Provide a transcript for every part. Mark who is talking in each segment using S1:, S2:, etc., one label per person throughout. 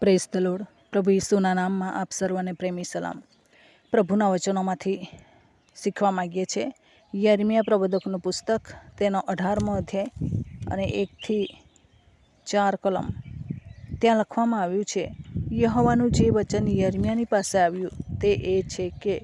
S1: Praise the lord. પ્રભુ ઈસુના નામમાં આપ સર્વને પ્રેમી સલામ. પ્રભુના વચનોમાંથી શીખવા માગીએ છીએ. યર્મિયા પ્રબોધકનું પુસ્તક, તેનો 18મો અધ્યાય અને 1 થી 4 કલમ. ત્યાં લખવામાં આવ્યું છે, યહોવાનું જે વચન યર્મિયાની પાસે આવ્યું તે એ છે કે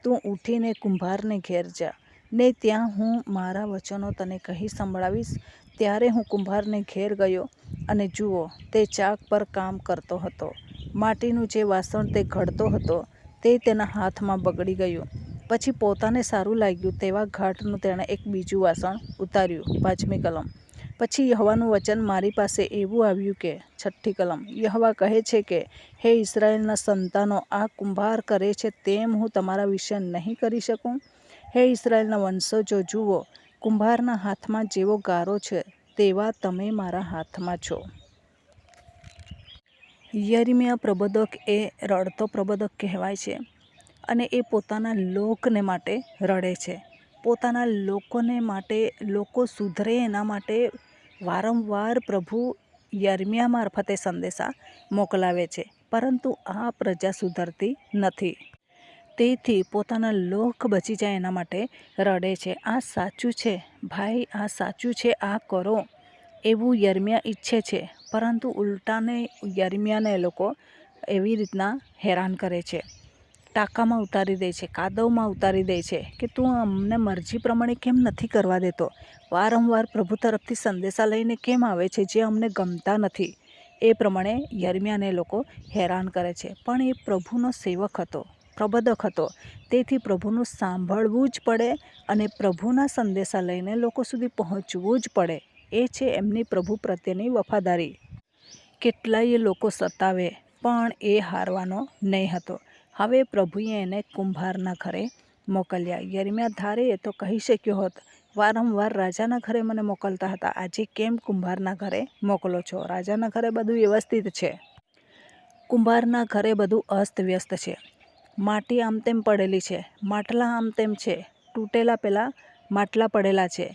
S1: તું ઉઠીને કુંભારને ઘેર જા, ને ત્યાં હું મારા વચનો તને કહી સંભળાવીશ. ત્યારે હું કુંભારને ઘેર ગયો, અને જુઓ, તે ચાક પર કામ કરતો હતો. માટીનું જે વાસણ તે ઘડતો હતો તે તેના હાથમાં બગડી ગયું. પછી પોતાને સારું લાગ્યું તેવા ઘાટનું તેણે એક બીજું વાસણ ઉતાર્યું. 5મી કલમ. પછી યહોવાનું વચન મારી પાસે એવું આવ્યું કે 6ઠ્ઠી કલમ. યહોવા કહે છે કે, હે ઇસ્રાયેલના સંતાનો, આ કુંભાર કરે છે તેમ હું તમારા વિશે નહીં કરી શકું? હે ઇસ્રાયેલના વંશજો, જુઓ, કુંભારના હાથમાં જેવો ગારો છે તેવા તમે મારા હાથમાં છો. યર્મિયા પ્રબોધક એ રડતો પ્રબોધક કહેવાય છે, અને એ પોતાના લોકને માટે રડે છે. પોતાના લોકોને માટે, લોકો સુધરે એના માટે વારંવાર પ્રભુ યર્મિયા મારફતે સંદેશા મોકલાવે છે, પરંતુ આ પ્રજા સુધરતી નથી. તેથી પોતાના લોક બચી જાય એના માટે રડે છે. આ સાચું છે ભાઈ, આ સાચું છે, આ કરો એવું યર્મિયા ઈચ્છે છે, પરંતુ ઉલટાને યર્મિયાને એ લોકો એવી રીતના હેરાન કરે છે. ટાંકામાં ઉતારી દે છે, કાદવમાં ઉતારી દે છે કે તું અમને મરજી પ્રમાણે કેમ નથી કરવા દેતો? વારંવાર પ્રભુ તરફથી સંદેશા લઈને કેમ આવે છે જે અમને ગમતા નથી? એ પ્રમાણે યર્મિયાને લોકો હેરાન કરે છે. પણ એ પ્રભુનો સેવક હતો, પ્રબોધક હતો, તેથી પ્રભુનું સાંભળવું જ પડે અને પ્રભુના સંદેશા લઈને લોકો સુધી પહોંચવું જ પડે. એ છે એમની પ્રભુ પ્રત્યેની વફાદારી. કેટલાય લોકો સતાવે પણ એ હારવાનો નહીં હતો. હવે પ્રભુએ એને કુંભારના ઘરે મોકલ્યા. યર્મિયા ધારે એ તો કહી શક્યો હોત, વારંવાર રાજાના ઘરે મને મોકલતા હતા, આજે કેમ કુંભારના ઘરે મોકલો છો? રાજાના ઘરે બધું વ્યવસ્થિત છે, કુંભારના ઘરે બધું અસ્તવ્યસ્ત છે. માટી આમ તેમ પડેલી છે, માટલા આમ તેમ છે, તૂટેલા પેલા માટલા પડેલા છે,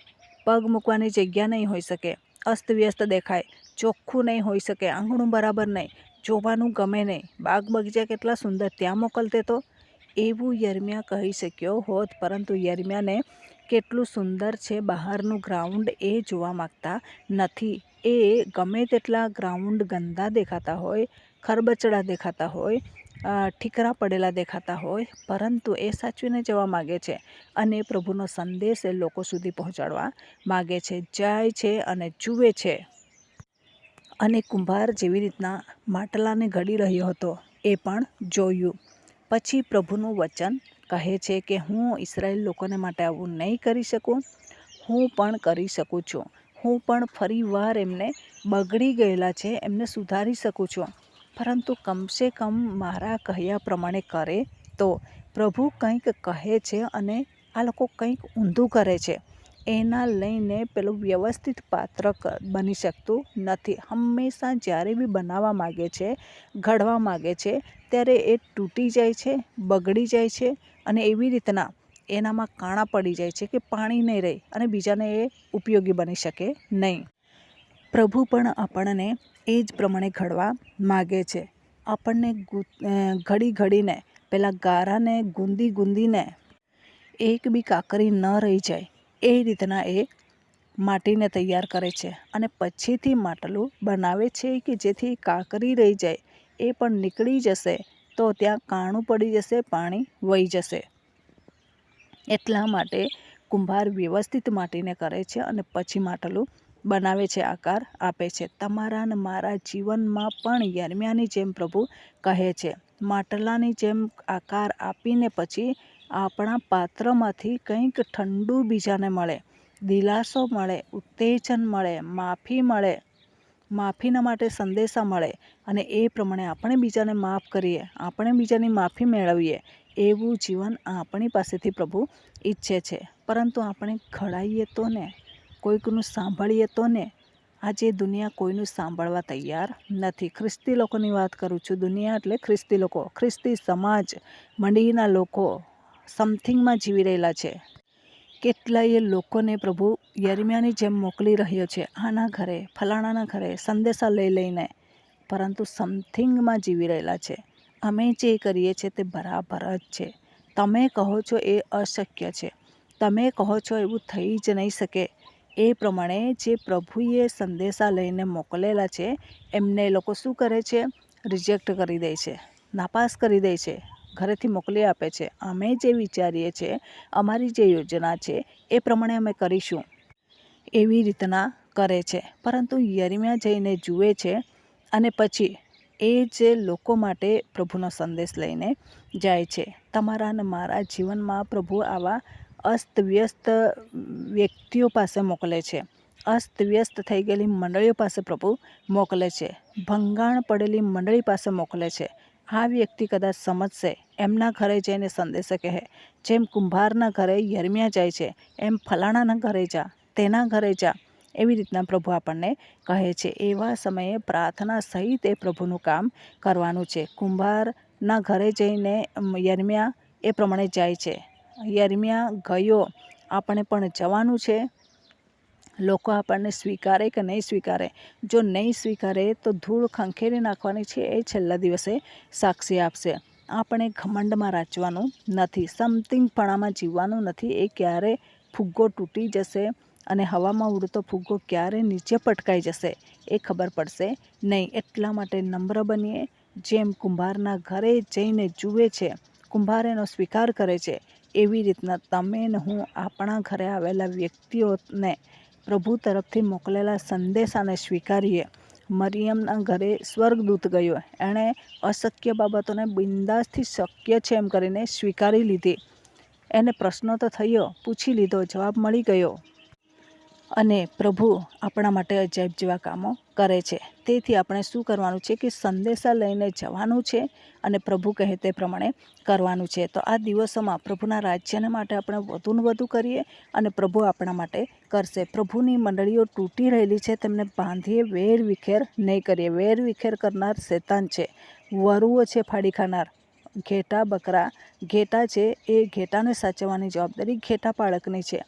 S1: પગ મૂકવાની જગ્યા નહીં હોઈ શકે, અસ્તવ્યસ્ત દેખાય, ચોખ્ખું નહીં હોઈ શકે, આંગણું બરાબર નહીં, જોવાનું ગમે નહીં, બાગ બગીચા કેટલા સુંદર, ત્યાં મોકલતે તો. એવું યર્મિયા કહી શક્યો હોત, પરંતુ યર્મિયાને કેટલું સુંદર છે બહારનું ગ્રાઉન્ડ એ જોવા માગતા નથી. એ ગમે તેટલા ગ્રાઉન્ડ ગંદા દેખાતા હોય, ખરબચડા દેખાતા હોય, ઠીકરા પડેલા દેખાતા હોય, પરંતુ એ સાચવીને જવા માગે છે અને પ્રભુનો સંદેશ એ લોકો સુધી પહોંચાડવા માગે છે. જાય છે અને જુએ છે. અને કુંભાર જેવી રીતના માટલાને ઘડી રહ્યો હતો એ પણ જોયું. પછી પ્રભુનું વચન કહે છે કે હું ઇસ્રાયેલ લોકોને માટે આવું નહીં કરી શકું? હું પણ કરી શકું છું. હું પણ ફરી વાર એમને બગડી ગયેલા છે એમને સુધારી શકું છું, પરંતુ કમસે કમ મારા કહ્યા પ્રમાણે કરે તો. પ્રભુ કંઈક કહે છે અને આ લોકો કંઈક ઊંધું કરે છે, એના લઈને પેલું વ્યવસ્થિત પાત્ર બની શકતું નથી. હંમેશા જ્યારે બી બનાવવા માગે છે, ઘડવા માગે છે, ત્યારે એ તૂટી જાય છે, બગડી જાય છે, અને એવી રીતના એનામાં કાણા પડી જાય છે કે પાણી નહીં રહે અને બીજાને એ ઉપયોગી બની શકે નહીં. પ્રભુ પણ આપણને એ જ પ્રમાણે ઘડવા માગે છે. આપણને ઘડી ઘડીને પેલા ગારાને ગુંદીને એક બી કાકરી ન રહી જાય એ રીતના એ માટીને તૈયાર કરે છે, અને પછીથી માટલું બનાવે છે કે જેથી કાકરી રહી જાય એ પણ નીકળી જશે તો ત્યાં કાણું પડી જશે, પાણી વહી જશે. એટલા માટે કુંભાર વ્યવસ્થિત માટીને કરે છે અને પછી માટલું બનાવે છે, આકાર આપે છે. તમારા ને મારા જીવનમાં પણ યર્મિયાની જેમ પ્રભુ કહે છે, માટલાની જેમ આકાર આપીને પછી આપણા પાત્રમાંથી કંઈક ઠંડુ બીજાને મળે, દિલાસો મળે, ઉત્તેજન મળે, માફી મળે, માફીના માટે સંદેશા મળે, અને એ પ્રમાણે આપણે બીજાને માફ કરીએ, આપણે બીજાની માફી મેળવીએ. એવું જીવન આપણી પાસેથી પ્રભુ ઈચ્છે છે, પરંતુ આપણે ઘડાઈએ તો ને, કોઈકનું સાંભળીએ તો ને. આજે દુનિયા કોઈનું સાંભળવા તૈયાર નથી. ખ્રિસ્તી લોકોની વાત કરું છું. દુનિયા એટલે ખ્રિસ્તી લોકો, ખ્રિસ્તી સમાજ મંડીના લોકો સમથિંગમાં જીવી રહેલા છે. કેટલાય લોકોને પ્રભુ યર્મિયાની જેમ મોકલી રહ્યો છે, આના ઘરે, ફલાણાના ઘરે સંદેશા લઈને પરંતુ સમથિંગમાં જીવી રહેલા છે. અમે જે કરીએ છીએ તે બરાબર જ છે. તમે કહો છો એ અશક્ય છે, તમે કહો છો એવું થઈ જ નહીં શકે. એ પ્રમાણે જે પ્રભુએ સંદેશા લઈને મોકલેલા છે એમને લોકો શું કરે છે? રિજેક્ટ કરી દે છે, નાપાસ કરી દે છે, ઘરેથી મોકલી આપે છે. અમે જે વિચારીએ છીએ, અમારી જે યોજના છે એ પ્રમાણે અમે કરીશું, એવી રીતના કરે છે. પરંતુ યર્મિયા જઈને જુએ છે અને પછી એ જે લોકો માટે પ્રભુનો સંદેશ લઈને જાય છે. તમારા અને મારા જીવનમાં પ્રભુ આવા અસ્તવ્યસ્ત વ્યક્તિઓ પાસે મોકલે છે. અસ્તવ્યસ્ત થઈ ગયેલી મંડળીઓ પાસે પ્રભુ મોકલે છે. ભંગાણ પડેલી મંડળી પાસે મોકલે છે. આ વ્યક્તિ કદાચ સમજશે, એમના ઘરે જઈને સંદેશો કહે. જેમ કુંભારના ઘરે યર્મિયા જાય છે, એમ ફલાણાના ઘરે જા, તેના ઘરે જા, એવી રીતના પ્રભુ આપણને કહે છે. એવા સમયે પ્રાર્થના સહિત એ પ્રભુનું કામ કરવાનું છે. કુંભારના ઘરે જઈને યર્મિયા એ પ્રમાણે જાય છે. યર્મિયા ગયો, આપણે પણ જવાનું છે. લોકો આપણને સ્વીકારે કે નહીં સ્વીકારે, જો નહીં સ્વીકારે તો ધૂળ ખંખેરી નાખવાની છે. એ છેલ્લા દિવસે સાક્ષી આપશે. આપણે ઘમંડમાં રાચવાનું નથી, સમથિંગપણામાં જીવવાનું નથી. એ ક્યારે ફુગ્ગો તૂટી જશે અને હવામાં ઉડતો ફુગ્ગો ક્યારે નીચે પટકાઈ જશે એ ખબર પડશે નહીં. એટલા માટે નમ્ર બનીએ. જેમ કુંભારના ઘરે જઈને જુએ છે, કુંભાર એનો સ્વીકાર કરે છે, એવી રીતના તમે ને હું આપણા ઘરે આવેલા વ્યક્તિઓને પ્રભુ તરફથી મોકલેલા સંદેશાને સ્વીકારીએ. મરિયમના ઘરે સ્વર્ગદૂત ગયો, એણે અશક્ય બાબતોને બિંદાસથી શક્ય છે એમ કરીને સ્વીકારી લીધી. એને પ્રશ્નો તો થયો, પૂછી લીધો, જવાબ મળી ગયો. અને પ્રભુ આપણા માટે અજાયબ જેવા કામો કરે છે. તેથી આપણે શું કરવાનું છે કે સંદેશા લઈને જવાનું છે અને પ્રભુ કહે તે પ્રમાણે કરવાનું છે. તો આ દિવસોમાં પ્રભુના રાજ્યને માટે આપણે વધુને વધુ કરીએ અને પ્રભુ આપણા માટે કરશે. પ્રભુની મંડળીઓ તૂટી રહેલી છે, તેમને બાંધીએ, વેર વિખેર નહીં કરીએ. વેર વિખેર કરનાર શેતાન છે, વરુઓ છે ફાડી ખાનાર. ઘેટા બકરા, ઘેટા છે એ ઘેટાને સાચવવાની જવાબદારી ઘેટા પાળકની છે.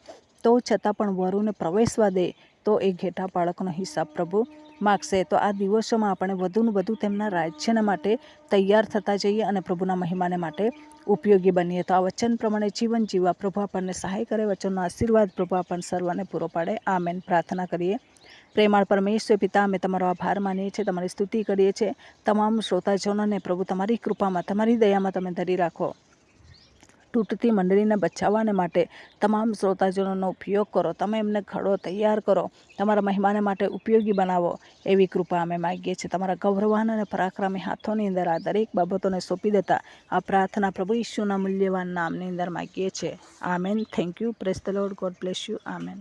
S1: તો છતાં પણ વરુને પ્રવેશવા દે તો એ ઘેટા પાળકનો હિસાબ પ્રભુ માગશે. તો આ દિવસોમાં આપણે વધુને વધુ તેમના રાજ્યના માટે તૈયાર થતા જઈએ અને પ્રભુના મહિમાને માટે ઉપયોગી બનીએ. તો આ વચન પ્રમાણે જીવન જીવવા પ્રભુ આપણને સહાય કરે. વચનનો આશીર્વાદ પ્રભુ આપણને સર્વને પૂરો પાડે. આમેન. પ્રાર્થના કરીએ. પ્રેમાળ પરમેશ્વર પિતા, અમે તમારો આભાર માનીએ છીએ, તમારી સ્તુતિ કરીએ છીએ. તમામ શ્રોતાજનોને પ્રભુ તમારી કૃપામાં, તમારી દયામાં તમે ધરી રાખો. તૂટતી મંડળીને બચાવવાને માટે તમામ શ્રોતાજનોનો ઉપયોગ કરો. તમે એમને ઘડો, તૈયાર કરો, તમારા મહેમાને માટે ઉપયોગી બનાવો. એવી કૃપા અમે માગીએ છીએ. તમારા ગૌરવાન અને પરાક્રમી હાથોની અંદર આ દરેક બાબતોને સોંપી દેતા આ પ્રાર્થના પ્રભુ ઈશ્વરના મૂલ્યવાન નામની અંદર માગીએ છીએ. Amen. Thank you. Praise the lord. God bless you. Amen.